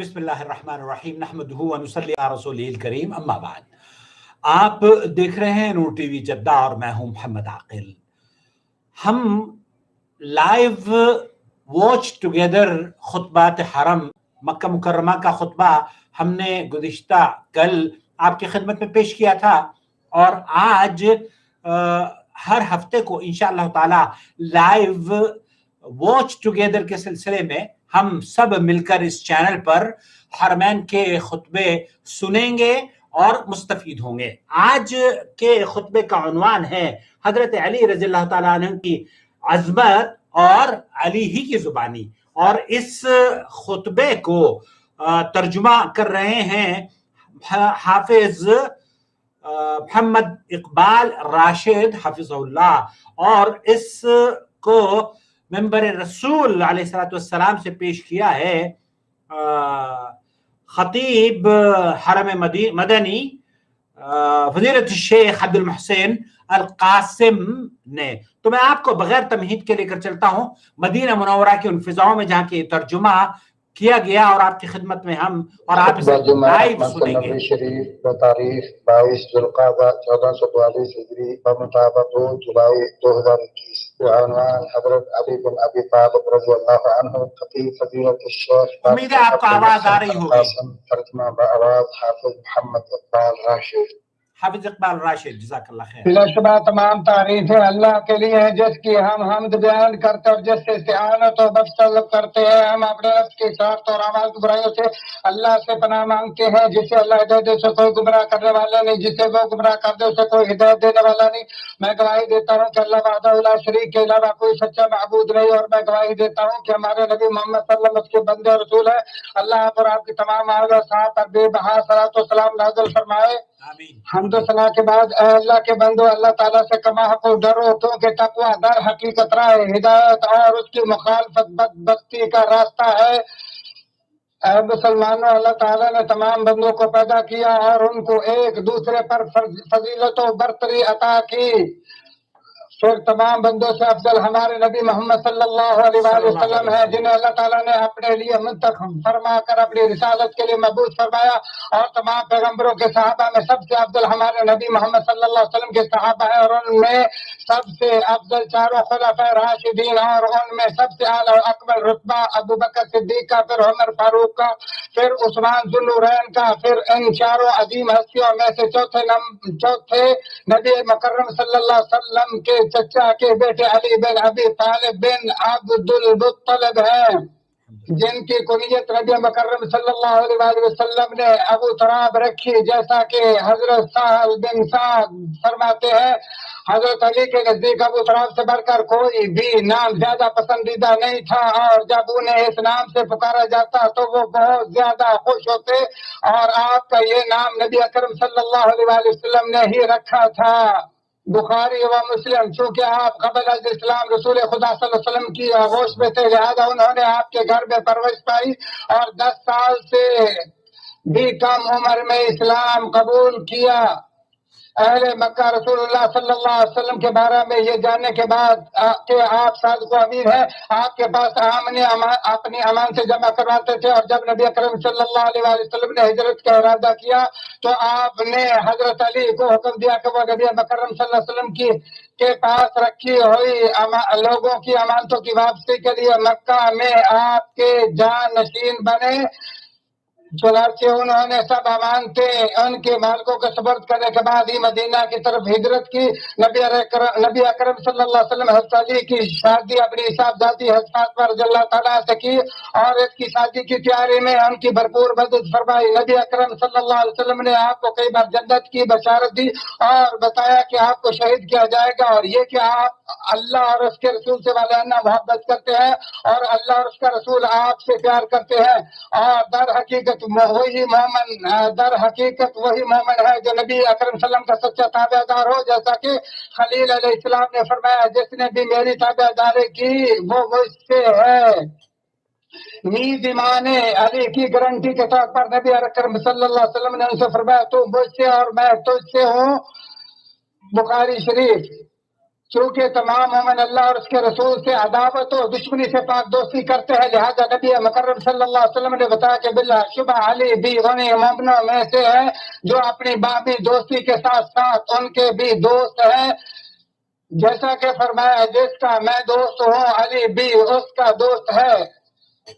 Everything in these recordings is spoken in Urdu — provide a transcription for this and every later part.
بسم اللہ الرحمن الرحیم نحمدہ ونصلی علی رسولہ الکریم اما بعد. آپ دیکھ رہے ہیں نور ٹی وی جدہ اور میں ہوں محمد عاقل. ہم لائیو واچ ٹوگیدر خطبات حرم مکہ مکرمہ کا خطبہ ہم نے گزشتہ کل آپ کی خدمت میں پیش کیا تھا، اور آج ہر ہفتے کو انشاءاللہ تعالی لائیو واچ ٹوگیدر کے سلسلے میں ہم سب مل کر اس چینل پر حرمین کے خطبے سنیں گے اور مستفید ہوں گے. آج کے خطبے کا عنوان ہے حضرت علی رضی اللہ تعالیٰ عنہ کی عظمت اور علی ہی کی زبانی، اور اس خطبے کو ترجمہ کر رہے ہیں حافظ محمد اقبال راشد حفظہ اللہ، اور اس کو ممبر رسول علیہ السلام سے پیش کیا ہے خطیب حرم مدنی فضیلت الشیخ عبد المحسن القاسم نے. تو میں آپ کو بغیر تمہید کے لے کر چلتا ہوں مدینہ منورہ کی ان فضاؤں میں جہاں کی ترجمہ کیا گیا، اور آپ کی خدمت میں ہم اور آپ اسے لائیو سنیں گے. شریف بتاریخ 22 ذوالقعدہ 1442 ہجری بمطابق 2 جولائی 2021. عنوان حضرت علی بن ابی طالب رضی اللہ عنہ خطیب فضیلت الشیخ. امید ہے آپ کو آواز آ رہی ہوگی. ترجمہ بآواز حافظ محمد اقبال راشد. حافظ اقبال راشد، جزاک اللہ خیر. بلا شبہ تمام تعریفیں اللہ کے لیے ہیں جس کی ہم حمد بیان کرتے اور جس سے استعانت و بخش طلب کرتے ہیں. ہم اپنے نفس کی ساخت اور اعمال کی برائیوں سے اللہ سے پناہ مانگتے ہیں. جسے اللہ ہدایت دے اسے کوئی گمراہ کرنے والا نہیں، جسے وہ گمراہ کر دے اسے کوئی ہدایت دینے والا نہیں. میں گواہی دیتا ہوں کہ اللہ وحدہ لا شریک کے علاوہ کوئی سچا معبود نہیں، اور میں گواہی دیتا ہوں کہ ہمارے نبی محمد صلی اللہ علیہ وسلم کے بندے اور رسول ہیں. اللہ آپ اور آپ کی تمام آل و صحابہ پر بے بہا صلاۃ و سلام نازل فرمائے. حمد و ثنا کے بعد اے اللہ کے بندو، اللہ تعالیٰ سے کما حق و ڈرو، کیونکہ تقویٰ در حقیقت راہ ہدایت اور اس کی مخالفت بدبختی کا راستہ ہے. اے مسلمانوں، اللہ تعالیٰ نے تمام بندوں کو پیدا کیا اور ان کو ایک دوسرے پر فضیلت و برتری عطا کی. پھر تمام بندوں سے افضل ہمارے نبی محمد صلی اللہ علیہ وآلہ وسلم ہے، جنہیں اللہ تعالیٰ نے اپنے لیے منتخب فرما کر اپنی رسالت کے لیے مبعوث فرمایا. اور تمام پیغمبروں کے صحابہ میں سب سے افضل ہمارے نبی محمد صلی اللہ علیہ وسلم کے صحابہ ہیں، اور ان میں سب سے افضل چاروں خلفائے راشدین، اور ان میں سب سے اعلیٰ اور اکبر رتبہ ابو بکر صدیق کا، پھر عمر فاروق کا، پھر عثمان ذو النورین کا، پھر ان چاروں عظیم ہستیوں میں سے چوتھے نبی مکرم صلی اللہ علیہ وسلم کے چچا کے بیٹے علی بن ابی طالب بن عبد المطلب ہیں، جن کی کنیت نبی مکرم صلی اللہ علیہ وآلہ وسلم نے ابو تراب رکھی. جیسا کہ حضرت سہل بن سعد فرماتے ہیں، حضرت علی کے نزدیک ابو تراب سے بڑھ کر کوئی بھی نام زیادہ پسندیدہ نہیں تھا، اور جب انہیں اس نام سے پکارا جاتا تو وہ بہت زیادہ خوش ہوتے، اور آپ کا یہ نام نبی اکرم صلی اللہ علیہ وآلہ وسلم نے ہی رکھا تھا. بخاری و مسلم. چونکہ آپ قبل از اسلام رسول خدا صلی اللہ علیہ وسلم کی آغوش میں تھے، لہذا انہوں نے آپ کے گھر میں پرورش پائی، اور 10 سال سے بھی کم عمر میں اسلام قبول کیا. اہل مکہ رسول اللہ صلی اللہ علیہ وسلم کے بارے میں یہ جاننے کے بعد کہ آپ صادق و امین ہیں، آپ کے پاس اپنی امان سے جمع کرواتے تھے. اور جب نبی اکرم صلی اللہ علیہ وآلہ وسلم نے ہجرت کا ارادہ کیا تو آپ نے حضرت علی کو حکم دیا کہ وہ نبی مکرم صلی اللہ علیہ وسلم کے پاس رکھی ہوئی لوگوں کی امانتوں کی واپسی کے لیے مکہ میں آپ کے جانشین بنے. چنانچہ انہوں نے سب امانتیں ان کے مالکوں کے سپرد کرنے کے بعد ہی مدینہ کی طرف ہجرت کی. نبی اکرم صلی اللہ علیہ وسلم حضرت علی کی شادی اپنی صاحبزادی حضرت فاطمہ رضی اللہ تعالیٰ سے کی، اور اس کی شادی کی تیاری میں ان کی بھرپور مدد فرمائی. نبی اکرم صلی اللہ علیہ وسلم نے آپ کو کئی بار جنت کی بشارت دی اور بتایا کہ آپ کو شہید کیا جائے گا، اور یہ کہ آپ اللہ اور اس کے رسول سے والانہ محبت کرتے ہیں، اور اللہ اور اس کا رسول آپ سے پیار کرتے ہیں. اور در حقیقت وہی مومن ہے جو نبی اکرم صلی اللہ علیہ وسلم کا سچا تابع دار ہو. جیسا کہ خلیل علیہ السلام نے فرمایا، جس نے بھی میری تابع داری کی وہ مجھ سے ہے. نیز ایمان علی کی گارنٹی کے طور پر نبی اکرم صلی اللہ علیہ وسلم نے ان سے فرمایا، تو مجھ سے اور میں تجھ سے ہوں. بخاری شریف. چونکہ تمام مومن اللہ اور اس کے رسول سے عداوت و دشمنی سے پاک دوستی کرتے ہیں، لہذا نبی مکرم صلی اللہ علیہ وسلم نے بتایا کہ بلا شبہ علی بھی انہیں مومنوں میں سے ہے جو اپنی باقی دوستی کے ساتھ ساتھ ان کے بھی دوست ہیں، جیسا کہ فرمایا جس کا میں دوست ہوں علی بھی اس کا دوست ہے۔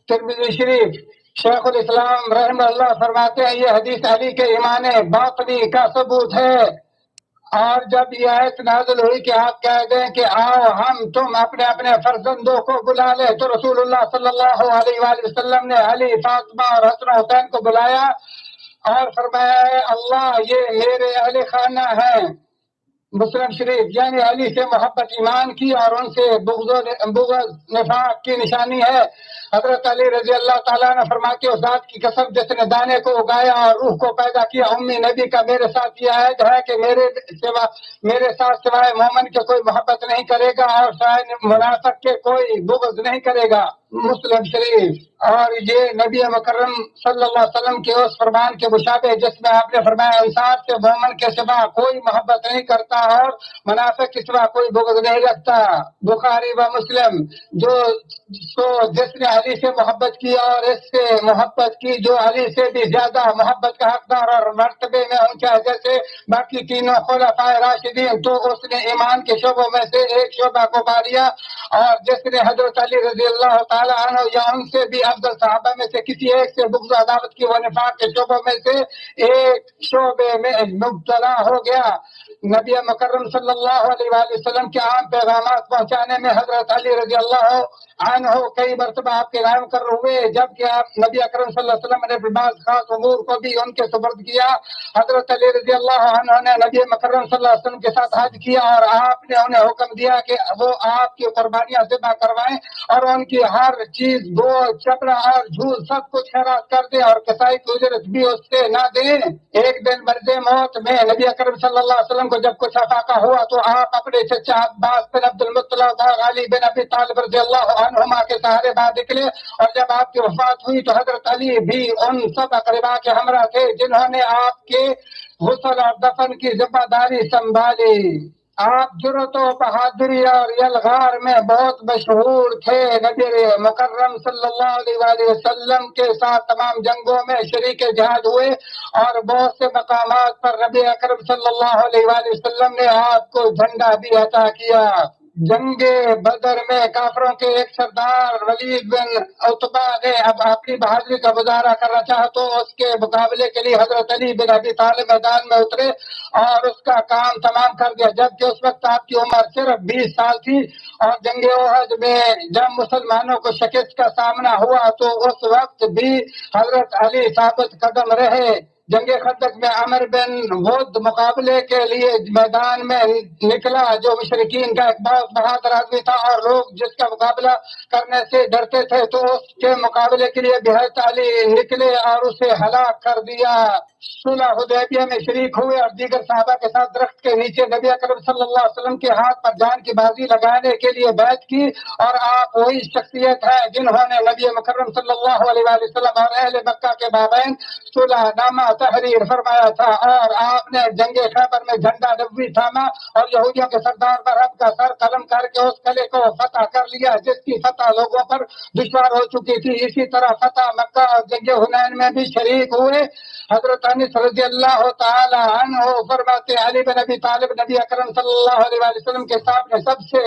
ترمذی شریف۔ شیخ الاسلام رحمہ اللہ فرماتے ہیں یہ حدیث علی کے ایمان باطنی کا ثبوت ہے، اور جب یہ آیت نازل ہوئی کہ آپ کہہ دیں کہ آؤ ہم تم اپنے اپنے فرزندوں کو بلا لے، تو رسول اللہ صلی اللہ علیہ وآلہ وسلم نے علی، فاطمہ اور حسن و حسین کو بلایا اور فرمایا ہے اللہ یہ میرے اہل خانہ ہیں۔ مسلم شریف۔ یعنی علی سے محبت ایمان کی اور ان سے بغض نفاق کی نشانی ہے۔ حضرت علی رضی اللہ تعالیٰ نے فرمایا کہ اس ذات کی قسم جس نے دانے کو اگایا اور روح کو پیدا کیا، امی نبی کا میرے ساتھ یہ عہد ہے کہ میرے ساتھ سوائے مومن کے کوئی محبت نہیں کرے گا اور سوائے منافق کے کوئی بغض نہیں کرے گا۔ مسلم شریف۔ اور یہ نبی مکرم صلی اللہ علیہ وسلم کے اس فرمان کے مشابہ جس میں آپ نے فرمایا انصاف سے مومن کے سوا کوئی محبت نہیں کرتا اور منافق کے سوا کوئی بغض نہیں رکھتا۔ بخاری و مسلم۔ جس نے علی سے محبت کی اور اس سے محبت کی جو علی سے بھی زیادہ محبت کا حقدار اور مرتبے میں اونچا جیسے باقی تینوں خلفائے راشدین، تو اس نے ایمان کے شعبوں میں سے ایک شعبہ کو پا لیا، اور جس نے حضرت علی رضی اللہ تعالیٰ عنہ یا ان سے بھی افضل صحابہ میں سے کسی ایک سے بغض و عداوت کی، وہ نفاق کے شعبوں میں سے ایک شعبے میں مبتلا ہو گیا۔ نبی مکرم صلی اللہ علیہ وآلہ وسلم کے عام پیغامات پہنچانے میں حضرت علی رضی اللہ عنہ کئی مرتبہ آپ کے قائم کر ہوئے، جبکہ آپ نبی اکرم صلی اللہ علیہ وسلم نے بعض خاص امور کو بھی ان کے سپرد کیا۔ حضرت علی رضی اللہ عنہ نے نبی مکرم صلی اللہ علیہ وسلم کے ساتھ حج کیا اور آپ نے انہیں حکم دیا کہ وہ آپ کی قربانیاں ذبح کروائیں اور ان کی ہر چیز گوشت، چمڑا اور جھول سب کچھ خیرات کر دیں اور کسائی کی اجرت بھی اس سے نہ دیں۔ ایک دن مرد موت میں نبی اکرم صلی اللہ علیہ وسلم کو جب کچھ افاقہ ہوا تو آپ اپنے چچا عباس بن عبد المطلب اور علی بن ابی طالب رضی اللہ عنہما کے سہارے بعد نکلے، اور جب آپ کی وفات ہوئی تو حضرت علی بھی ان سب اقربا کے ہمراہ تھے جنہوں نے آپ کے غسل اور دفن کی ذمہ داری سنبھالی۔ آپ جرأت و بہادری اور یلغار میں بہت مشہور تھے۔ نبی مکرم صلی اللہ علیہ وآلہ وسلم کے ساتھ تمام جنگوں میں شریک جہاد ہوئے اور بہت سے مقامات پر نبی اکرم صلی اللہ علیہ وآلہ وسلم نے آپ کو جھنڈا بھی عطا کیا۔ جنگ بدر میں کافروں کے ایک سردار ولید بن عتبہ نے اب اپنی بہادری کا مظاہرہ کرنا چاہا تو اس کے مقابلے کے لیے حضرت علی بن ابی طالب میدان میں اترے اور اس کا کام تمام کر دیا، جبکہ اس وقت آپ کی عمر صرف 20 سال تھی، اور جنگ احد میں جب مسلمانوں کو شکست کا سامنا ہوا تو اس وقت بھی حضرت علی ثابت قدم رہے۔ جنگ خندق میں عمر بن ود مقابلے کے لیے میدان میں نکلا جو مشرکین کا ایک بہت بہادر آدمی تھا اور لوگ جس کا مقابلہ کرنے سے ڈرتے تھے، تو اس کے مقابلے کے لیے حضرت علی نکلے اور اسے ہلاک کر دیا۔ صلح حدیبیہ میں شریک ہوئے اور دیگر صحابہ کے ساتھ درخت کے نیچے نبی اکرم صلی اللہ علیہ وسلم کے ہاتھ پر جان کی بازی لگانے کے لیے بیعت کی، اور آپ وہی شخصیت ہے جنہوں نے نبی مکرم صلی اللہ علیہ وآلہ وسلم اور اہل مکہ کے مابین صلح نامہ تحریر فرمایا تھا، اور آپ نے جنگ خیبر میں جھنڈا نبوی تھاما اور یہودیوں کے سردار پر آپ کا سر قلم کر کے اس قلعے کو فتح کر لیا جس کی فتح لوگوں پر دشوار ہو چکی تھی۔ اسی طرح فتح مکہ اور جنگ حنین میں بھی شریک ہوئے۔ حضرت انس رضی اللہ تعالی عنہ فرماتے علی بن ابی طالب نبی اکرم صلی اللہ علیہ وآلہ وسلم کے سامنے سب سے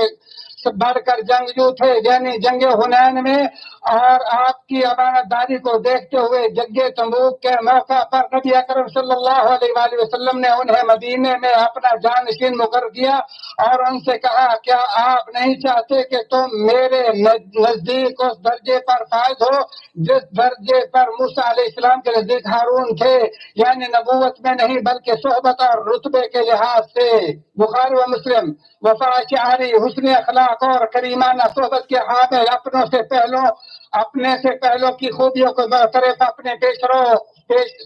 بڑھ کر جنگجو تھے، یعنی جنگ حنین میں، اور آپ کی امانت داری کو دیکھتے ہوئے جنگ تبوک کے موقع پر نبی اکرم صلی اللہ علیہ وآلہ وسلم نے انہیں مدینے میں اپنا جانشین مقرر کیا اور ان سے کہا کیا آپ نہیں چاہتے کہ تم میرے نزدیک اس درجے پر فائز ہو جس درجے پر موسیٰ علیہ السلام کے نزدیک ہارون تھے، یعنی نبوت میں نہیں بلکہ صحبت اور رتبے کے لحاظ سے۔ بخاری و مسلم۔ وفا شعری، حسن اخلاق اور کریمانہ صحبت کے حامل، اپنے سے پہلوں کی خوبیوں کو معترف، اپنے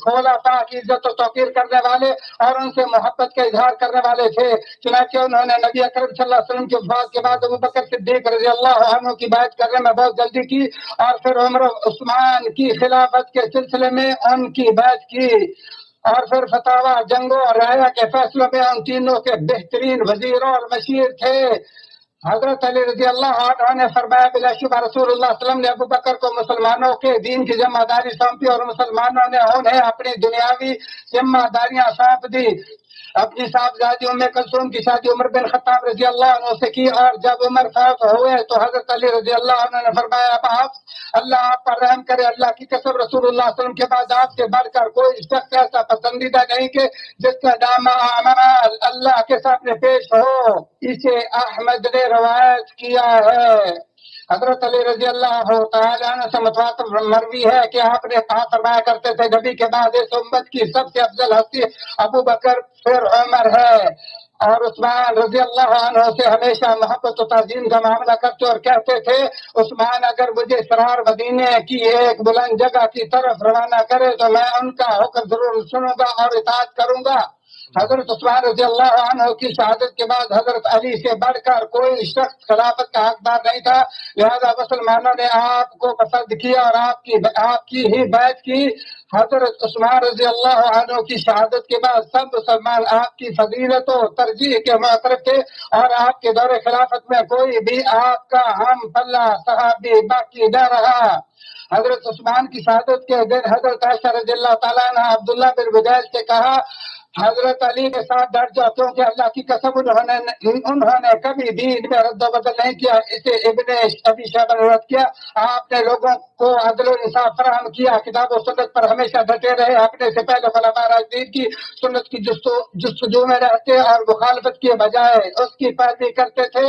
کھولا پاک عزت و توقیر کرنے والے اور ان سے محبت کا اظہار کرنے والے تھے۔ چنانچہ انہوں نے نبی اکرم صلی اللہ علیہ وسلم کی وفات کے بعد ابوبکر صدیق رضی اللہ عنہ کی بیعت کرنے میں بہت جلدی کی اور پھر عمر عثمان کی خلافت کے سلسلے میں ان کی بیعت کی۔ اور پھر فتاوی جنگوں اور رعایا کے فیصلوں میں ان تینوں کے بہترین وزیروں اور مشیر تھے۔ حضرت علی رضی اللہ عنہ نے فرمایا بلا شبہ رسول اللہ صلی اللہ علیہ وسلم نے ابو بکر کو مسلمانوں کے دین کی ذمہ داری سونپی اور مسلمانوں نے انہیں اپنی دنیاوی ذمہ داریاں سونپ دی۔ اپنی صاحبزادی ام کلثوم کی شادی عمر بن خطاب رضی اللہ عنہ سے کی، اور جب عمر فوت ہوئے تو حضرت علی رضی اللہ عنہ نے فرمایا اب آپ اللہ آپ پر رحم کرے، اللہ کی قسم رسول اللہ صلی اللہ علیہ وسلم کے بعد آپ سے بڑھ کر کوئی شخص ایسا پسندیدہ نہیں کہ جس کا نام اعمال اللہ کے سامنے پیش ہو۔ اسے احمد نے روایت کیا ہے۔ حضرت علی رضی اللہ تعالیٰ عنہ سے متواتر مروی ہے کہ آپ نے کہا فرمایا کرتے تھے نبی کے بعد اس امت کی سب سے افضل ہستی ابو بکر پھر عمر ہے، اور عثمان رضی اللہ عنہ سے ہمیشہ محبت و تعظیم کا معاملہ کرتے اور کہتے تھے عثمان اگر مجھے سرار مدینے کی ایک بلند جگہ کی طرف روانہ کرے تو میں ان کا حکم ضرور سنوں گا اور اطاعت کروں گا۔ حضرت عثمان رضی اللہ عنہ کی شہادت کے بعد حضرت علی سے بڑھ کر کوئی شخص خلافت کا حقدار نہیں تھا، لہذا مسلمانوں نے آپ کو پسند کیا اور آپ کی ہی بیعت کی۔ حضرت عثمان رضی اللہ عنہ کی شہادت کے بعد سب مسلمان آپ کی فضیلت و ترجیح کے معترف تھے، اور آپ کے دور خلافت میں کوئی بھی آپ کا ہم پلہ صحابی باقی نہ رہا۔ حضرت عثمان کی شہادت کے دن حضرت عائشہ رضی اللہ تعالیٰ عنہ عبداللہ بن بدیل سے کہا حضرت علی کے ساتھ ڈٹ جاؤ، کیونکہ اللہ کی قسم انہوں نے کبھی دین میں رد و بدل نہیں کیا۔ اسے ابن ابی شیبہ نے رد کیا۔ آپ نے لوگوں کو عدل و انصاف فراہم کیا، کتاب و سنت پر ہمیشہ ڈٹے رہے، اپنے سے پہلے خلفاء راشدین کی سنت کی جستجو میں رہتے اور مخالفت کے بجائے اس کی پیروی کرتے تھے۔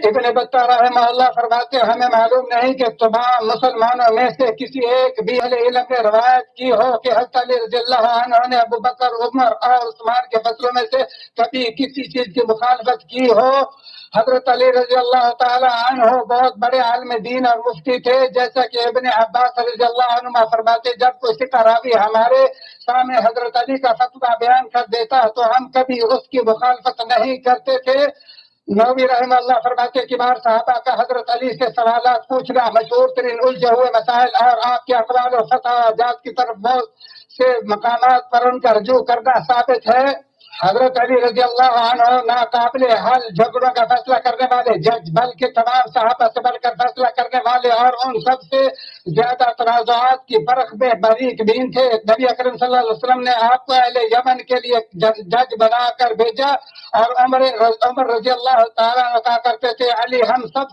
ابن بطہ رحمہ اللہ فرماتے ہمیں معلوم نہیں کہ تمام مسلمانوں میں سے کسی ایک بھی اہل علم نے روایت کی ہو کہ حضرت علی رضی اللہ عنہ نے ابو بکر عمر اور عثمان کے فیصلوں میں سے کبھی کسی چیز کی مخالفت کی ہو۔ حضرت علی رضی اللہ تعالی عنہ بہت بڑے عالم دین اور مفتی تھے، جیسا کہ ابن عباس رضی اللہ عنہ فرماتے جب کوئی ثقہ راوی ہمارے سامنے حضرت علی کا فتویٰ بیان کر دیتا تو ہم کبھی اس کی مخالفت نہیں کرتے تھے۔ نووی رحمہ اللہ فرماتے کبار صحابہ کا حضرت علی سے سوالات پوچھنا، مشہور ترین الجھے ہوئے مسائل اور آپ کے اقوال و فتویٰ کی طرف بہت سے مقامات پر ان کا رجوع کرنا ثابت ہے۔ حضرت علی رضی اللہ عنہ ناقابل حل جھگڑوں کا فیصلہ کرنے والے جج، بلکہ تمام صحابہ سے بڑھ کر فیصلہ کرنے والے اور ان سب سے زیادہ تنازعات کی فرق میں باریک بین تھے۔ نبی اکرم صلی اللہ علیہ وسلم نے آپ کو اہل یمن کے لیے جج بنا کر بھیجا، اور عمر رضی اللہ تعالیٰ عنہ کہا کرتے تھے علی ہم سب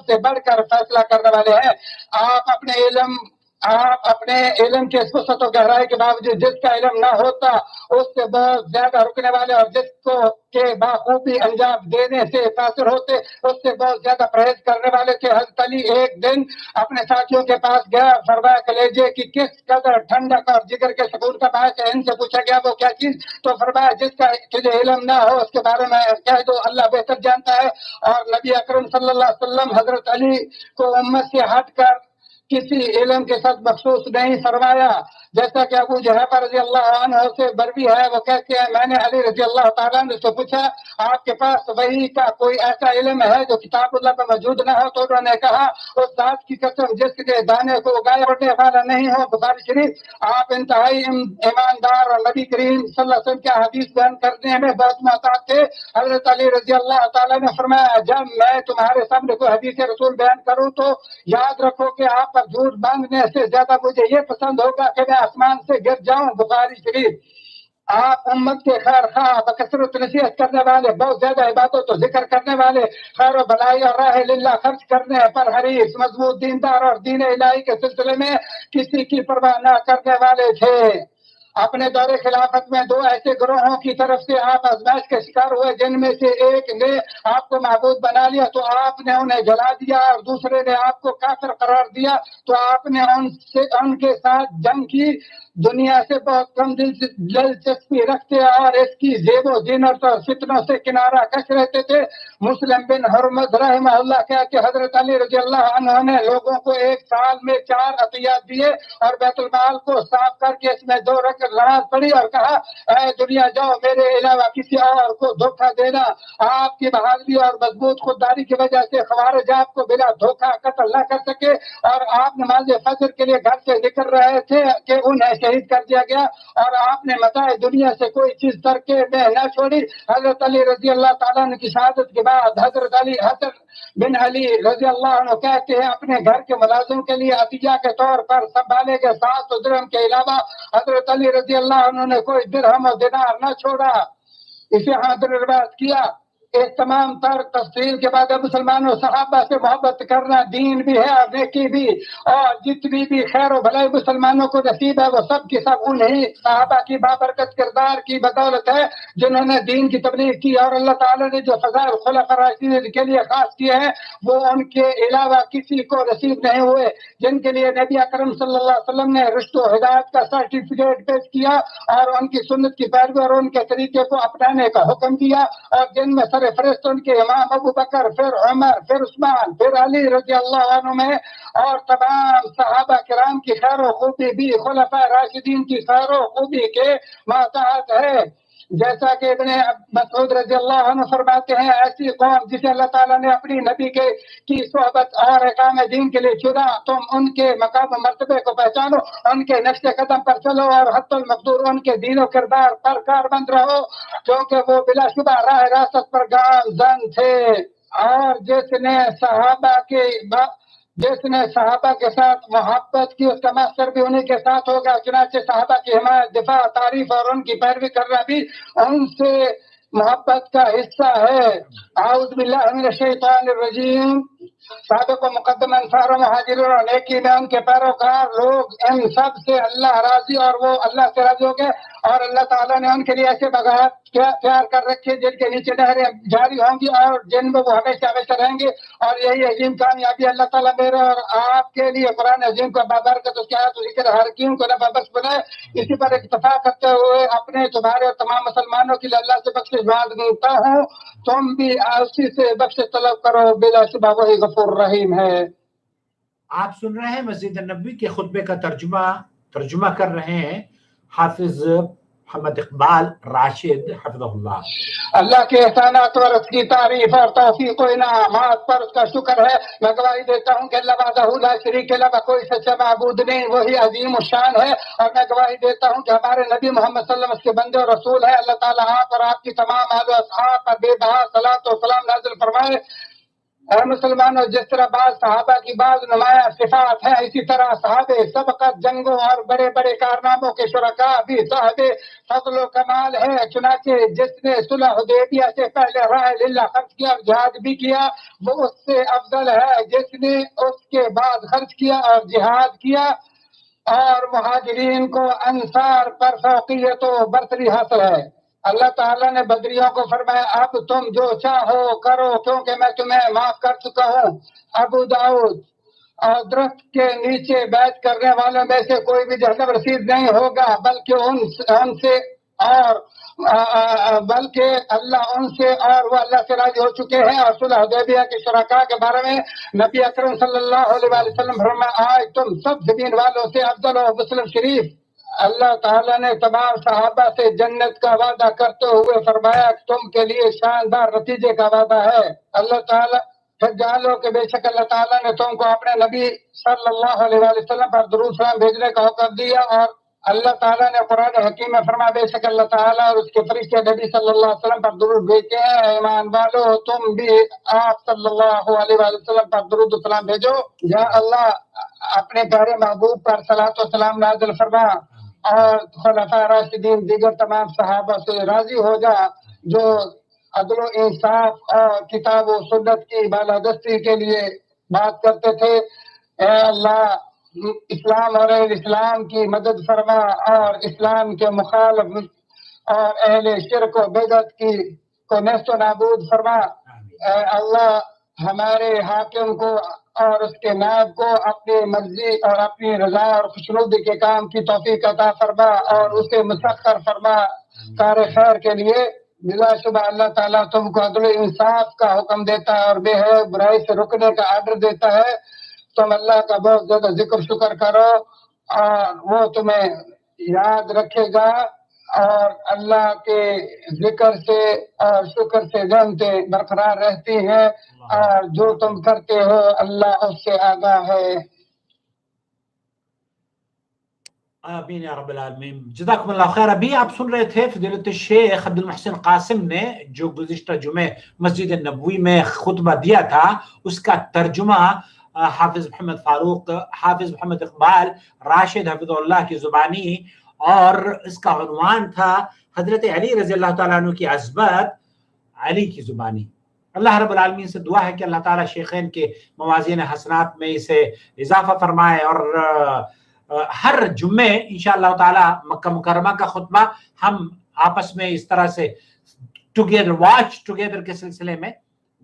سے بڑھ کر فیصلہ کرنے والے ہیں۔ آپ اپنے علم کے وسعت و گہرائی کے باوجود جس کا علم نہ ہوتا اس سے بہت زیادہ رکنے والے، اور جس کو کے بخوبی انجام دینے سے تاثر ہوتے اس سے بہت زیادہ پرہیز کرنے والے تھے۔ حضرت علی ایک دن اپنے ساتھیوں کے پاس گیا، فرمایا کلیجے کی کس قدر ٹھنڈک اور جگر کے سکون کا باعث ہے۔ ان سے پوچھا گیا وہ کیا چیز، تو فرمایا جس کا تجھے علم نہ ہو اس کے بارے میں کہہ دو، اللہ بہتر جانتا ہے۔ اور نبی اکرم صلی اللہ علیہ وسلم حضرت علی کو امت سے ہٹ کر کسی علم کے ساتھ مخصوص نہیں فرمایا، جیسا کہ ابو جہیفہ رضی اللہ عنہ سے بروی ہے، وہ کہتے ہیں میں نے علی رضی اللہ تعالیٰ عنہ سے پوچھا آپ کے پاس وحی کا کوئی ایسا علم ہے جو کتاب اللہ میں موجود نہ ہو، تو انہوں نے کہا اس ذات کی قسم جس کے دانے کو اگائے بڑھنے والا نہیں ہو۔ بخاری شریف۔ آپ انتہائی ایماندار اور نبی کریم صلی اللہ علیہ وسلم کے حدیث بیان کرنے میں بہت محتاط تھے۔ حضرت علی رضی اللہ تعالیٰ نے فرمایا جب میں تمہارے سامنے کوئی حدیث رسول بیان کروں تو یاد رکھو کہ آپ پر جھوٹ باندھنے سے زیادہ مجھے یہ پسند ہوگا کہ میں آسمان سے گر جاؤں۔ بخاری شریف۔ آپ امت کے خیر خواہ، بکثرت نصیحت کرنے والے، بہت زیادہ عبادت و ذکر کرنے والے، خیر و بلائی اور راہ للہ خرچ کرنے پر حریص، مضبوط دیندار اور دین الہی کے سلسلے میں کسی کی پرواہ نہ کرنے والے تھے۔ اپنے دور خلافت میں دو ایسے گروہوں کی طرف سے آپ آزمائش کے شکار ہوئے، جن میں سے ایک نے آپ کو معبود بنا لیا تو آپ نے انہیں جلا دیا، اور دوسرے نے آپ کو کافر قرار دیا تو آپ نے ان کے ساتھ جنگ کی۔ دنیا سے بہت کم دلچسپی رکھتے اور اس کی زیب و زینت اور فتنوں سے کنارہ کش رہتے تھے۔ مسلم بن حرمز رحمہ اللہ کہا کہ حضرت علی رضی اللہ عنہ نے لوگوں کو ایک سال میں 4 عطیات دیے اور بیت المال کو صاف کر کے اس میں 2 رکعت نماز پڑھی اور کہا اے دنیا جاؤ میرے علاوہ کسی اور کو دھوکہ دینا۔ آپ کی بہادری اور مضبوط خودداری کی وجہ سے خوارج آپ کو بلا دھوکہ قتل نہ کر سکے، اور آپ نماز فجر کے لیے گھر سے نکل رہے تھے کہ انہیں شہید کر دیا گیا، اور آپ نے متاع دنیا سے کوئی چیز ترکے میں نہ چھوڑی۔ حضرت علی رضی اللہ تعالیٰ عنہ کی شہادت کے بعد حضرت حسن بن علی رضی اللہ عنہ کہتے ہیں اپنے گھر کے ملازم کے لیے عطیہ کے طور پر سنبھالے گئے 700 درہم کے علاوہ حضرت علی رضی اللہ عنہ نے کوئی درہم اور دینار نہ چھوڑا۔ اسے حاضر روایت کیا۔ ایک تمام تر تفصیل کے بعد مسلمانوں صحابہ سے محبت کرنا دین بھی ہے اور نیکی بھی، اور جتنی بھی خیر و بھلائی مسلمانوں کو نصیب ہے وہ سب کی سب انہیں صحابہ کی بابرکت کردار کی بدولت ہے جنہوں نے دین کی تبلیغ کی، اور اللہ تعالیٰ نے جو فضائل خلفاء راشدین کے لیے خاص کیے ہیں وہ ان کے علاوہ کسی کو نصیب نہیں ہوئے، جن کے لیے نبی اکرم صلی اللہ علیہ وسلم نے رشد و ہدایت کا سرٹیفکیٹ پیش کیا اور ان کی سنت کی پیروی اور ان کے طریقے کو اپنانے کا حکم دیا، اور جن میں فرشت ان کے امام ابو بکر، پھر عمر، پھر عثمان، پھر علی رضی اللہ عنہ میں، اور تمام صحابہ کرام کی خیر و خوبی بھی خلفاء راشدین کی خیر و خوبی کے ماتحت ہے۔ جیسا کہ ابن مسعود رضی اللہ عنہ فرماتے ہیں ایسی قوم جسے اللہ تعالیٰ نے اپنی نبی کی صحبت اور اقام دین کے لیے چنا، تم ان کے مقام و مرتبے کو پہچانو، ان کے نقش قدم پر چلو اور حتی المقدور ان کے دین و کردار پر کاربند رہو، کیونکہ وہ بلا شبہ راہ راست پر گامزن تھے۔ اور جس نے صحابہ کے ساتھ محبت کی اس کا ماستر بھی انہیں کے ساتھ ہوگا، چنانچہ صحابہ کی حمایت، دفاع، تعریف اور ان کی پیروی کرنا بھی ان سے محبت کا حصہ ہے۔ اعوذ باللہ من الشیطان الرجیم۔ سابق و مقدم انصار و مہاجرین اور نیکی میں ان کے پیروکار لوگ، ان سب سے اللہ راضی اور وہ اللہ سے راضی ہو گئے، اور اللہ تعالیٰ نے ان کے لیے ایسے باغات تیار کر رکھے جن کے نیچے نہریں جاری ہوں گی اور جن میں وہ ہمیشہ ہمیشہ رہیں گے، اور یہی عظیم کامیابی اللہ تعالیٰ میرے اور آپ کے لیے قرآن عظیم کو بابرکت اس کے آیات و ذکر ہر حکیم کو نفع بخش بنائے۔ اسی پر اکتفا کرتے ہوئے اپنے، تمہارے اور تمام مسلمانوں کے لیے اللہ سے بخشش مانگتا ہوں، تم بھی اسی سے بخشش طلب کرو، بلا شبہ وہی غفور رحیم ہے۔ آپ سن رہے ہیں مسجد نبوی کے خطبے کا ترجمہ کر رہے ہیں حافظ محمد اقبال راشد حفظہ اللہ۔ اللہ کے احسانات اور اس کی تعریف اور توفیق و انعامات پر اس کا شکر ہے۔ میں گواہی دیتا ہوں کہ اللہ وحدہ لا شریک کے علاوہ کوئی سچا معبود نہیں، وہی عظیم الشان ہے، اور میں گواہی دیتا ہوں کہ ہمارے نبی محمد صلی اللہ علیہ وسلم کے بندے اور رسول ہیں۔ اللہ تعالیٰ آپ اور آپ کی تمام آل و اصحاب پر بے بہا صلاۃ و سلام نازل فرمائے۔ اے مسلمانوں، جس طرح بعض صحابہ کی بعض نمایاں صفات ہیں، اسی طرح صحاب سبقت جنگوں اور بڑے بڑے کارناموں کے شرکاء بھی صاحب فضل و کمال ہیں۔ چنانچہ جس نے صلح حدیبیہ سے پہلے راہ للہ خرچ کیا اور جہاد بھی کیا، وہ اس سے افضل ہے جس نے اس کے بعد خرچ کیا اور جہاد کیا، اور مہاجرین کو انصار پر فوقیت و برتری حاصل ہے۔ اللہ تعالیٰ نے بدریوں کو فرمایا اب تم جو چاہو کرو کیونکہ میں تمہیں معاف کر چکا ہوں۔ ابو داؤد۔ اور درخت کے نیچے بیعت کرنے والوں میں سے کوئی بھی جہنم رسید نہیں ہوگا، بلکہ ان سے اور وہ اللہ سے راضی ہو چکے ہیں۔ اور صلح حدیبیہ کے شرکاء کے بارے میں نبی اکرم صلی اللہ علیہ وسلم فرمایا آج تم سب زمین والوں سے افضل ہو۔ مسلم شریف۔ اللہ تعالیٰ نے تمام صحابہ سے جنت کا وعدہ کرتے ہوئے فرمایا تم کے لیے شاندار نتیجے کا وعدہ ہے۔ اللہ تعالیٰ پھر جان لو کہ بے شک اللہ تعالیٰ نے تم کو اپنے نبی صلی اللہ علیہ وسلم پر درود سلام بھیجنے کا حکم دیا، اور اللہ تعالیٰ نے قرآن حکیم میں فرمایا بے شک اللہ تعالیٰ اور اس کے فرشتے نبی صلی اللہ علیہ وسلم پر درود بھیجتے ہیں۔ ایمان والو تم بھی آپ صلی اللہ علیہ وسلم پر درود سلام بھیجو۔ یا اللہ اپنے پیارے محبوب پر صلاۃ و سلام نازل فرما، اور خلفاء راشدین دیگر تمام صحابہ سے راضی ہو جا جو عدل و انصاف اور کتاب و سنت کی بالادستی کے لیے بات کرتے تھے۔ اے اللہ اسلام اور اہل اسلام کی مدد فرما، اور اسلام کے مخالف اور اہل شرک و بدعت کو نیست و نابود فرما۔ اے اللہ ہمارے حاکم کو اور اس کے نائب کو اپنی مرضی اور اپنی رضا اور خوشنودی کے کام کی توفیق عطا فرما، اور اسے مسخر فرما کار خیر کے لیے۔ بلا شبہ اللہ تعالیٰ تم کو عدل و انصاف کا حکم دیتا ہے اور بے حیا برائی سے رکنے کا آرڈر دیتا ہے۔ تم اللہ کا بہت زیادہ ذکر شکر کرو اور وہ تمہیں یاد رکھے گا، اور اللہ کے ذکر سے اور شکر سے نعمتیں برقرار رہتی ہیں، اور جو تم کرتے ہو اللہ اس سے آگاہ ہے۔ آمین یا رب العالمین. جزاکم اللہ خیر. ابھی آپ سن رہے تھے فضیلت الشیخ عبد المحسن قاسم نے جو گزشتہ جمعے مسجد نبوی میں خطبہ دیا تھا، اس کا ترجمہ حافظ محمد فاروق، حافظ محمد اقبال راشد حفظ اللہ کی زبانی، اور اس کا عنوان تھا حضرت علی رضی اللہ تعالیٰ عنہ کی عظمت علی کی زبانی. اللہ رب العالمین سے دعا ہے کہ اللہ تعالیٰ شیخین کے موازین حسنات میں اسے اضافہ فرمائے، اور ہر جمعے انشاءاللہ تعالیٰ مکہ مکرمہ کا خطبہ ہم آپس میں اس طرح سے واچ ٹوگیدر کے سلسلے میں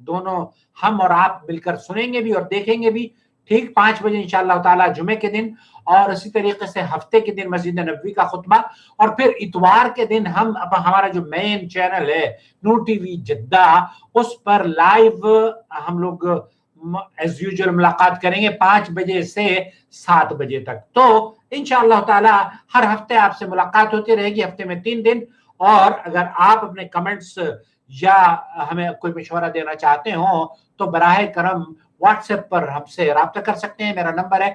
دونوں ہم اور آپ مل کر سنیں گے بھی اور دیکھیں گے بھی، ٹھیک 5 بجے انشاءاللہ تعالیٰ جمعے کے دن، اور اسی طریقے سے ہفتے کے دن مسجد نبوی کا خطبہ، اور پھر اتوار کے دن ہم ہمارا جو مین چینل ہے نور ٹی وی جدہ، اس پر لائیو ہم لوگ ایز یوزول ملاقات کریں گے 5 بجے سے 7 بجے تک. تو انشاءاللہ تعالی ہر ہفتے آپ سے ملاقات ہوتی رہے گی، ہفتے میں 3 دن. اور اگر آپ اپنے کمنٹس یا ہمیں کوئی مشورہ دینا چاہتے ہوں تو براہ کرم واٹس ایپ پر ہم سے رابطہ کر سکتے ہیں. میرا نمبر ہے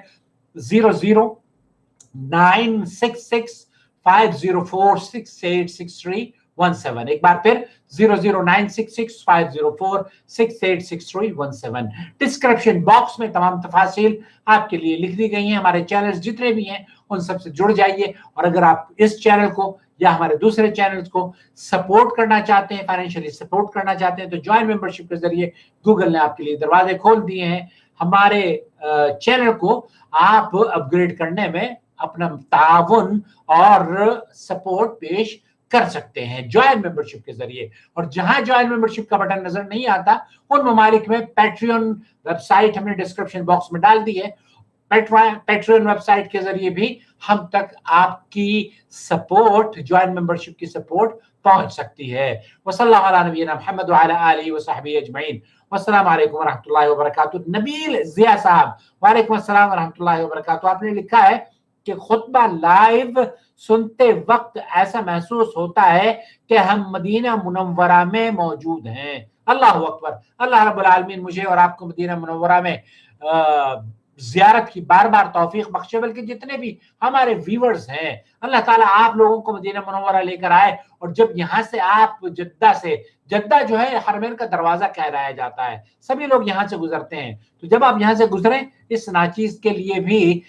0096650468631. ایک بار پھر 0096650468631. ڈسکرپشن باکس میں تمام تفاصیل آپ کے لیے لکھ دی گئی ہیں. ہمارے چینلز جتنے بھی ہیں ان سب سے جڑ جائیے، اور اگر آپ اس چینل کو یا ہمارے دوسرے چینلز کو سپورٹ کرنا چاہتے ہیں، فائنینشلی سپورٹ کرنا چاہتے ہیں، تو جوائن ممبرشپ کے ذریعے گوگل نے آپ کے لیے دروازے کھول دیے ہیں. ہمارے چینل کو آپ اپ گریڈ کرنے میں اپنا تعاون اور سپورٹ پیش کر سکتے ہیں جوائن ممبرشپ کے ذریعے. اور جہاں جوائن ممبرشپ کا بٹن نظر نہیں آتا ان ممالک میں پیٹریون ویب سائٹ ہم نے ڈسکرپشن باکس میں ڈال دی ہے. پیٹریون ویب سائٹ کے ذریعے بھی ہم تک آپ کی سپورٹ، جوائن ممبرشپ کی سپورٹ پہنچ سکتی ہے. وصلی اللہ علی نبینا محمد وعلی آلہ وصحبہ اجمعین. والسلام علیکم ورحمۃ اللہ وبرکاتہ. نبیل ضیاء صاحب، وعلیکم السلام ورحمۃ اللہ وبرکاتہ. آپ نے لکھا ہے کہ خطبہ لائیو سنتے وقت ایسا محسوس ہوتا ہے کہ ہم مدینہ منورہ میں موجود ہیں. اللہ اکبر. اللہ رب العالمین مجھے اور آپ کو مدینہ منورہ میں زیارت کی بار بار توفیق بخشے، بلکہ جتنے بھی ہمارے ویورز ہیں اللہ تعالیٰ آپ لوگوں کو مدینہ منورہ لے کر آئے. اور جب یہاں سے آپ جدہ جو ہے حرمین کا دروازہ کہلایا جاتا ہے، سبھی لوگ یہاں سے گزرتے ہیں، تو جب آپ یہاں سے گزریں اس ناچیز کے لیے بھی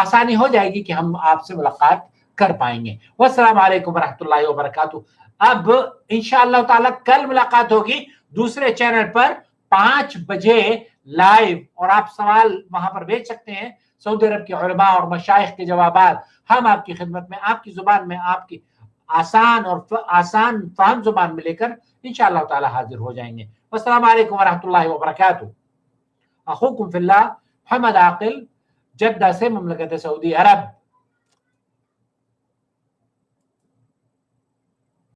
آسانی ہو جائے گی کہ ہم آپ سے ملاقات کر پائیں گے. والسلام علیکم ورحمۃ اللہ وبرکاتہ. اب انشاءاللہ تعالیٰ کل ملاقات ہوگی دوسرے چینل پر 5 بجے لائیو، اور آپ سوال وہاں پر بھیج سکتے ہیں. سعودی عرب کے علماء اور مشائخ کے جوابات ہم آپ کی خدمت میں آپ کی زبان میں، آپ کی آسان فہم زبان میں لے کر انشاءاللہ تعالی حاضر ہو جائیں گے. والسلام علیکم ورحمۃ اللہ وبرکاتہ. اخوکم فی اللہ محمد عاقل، جدہ سے، مملکت سعودی عرب.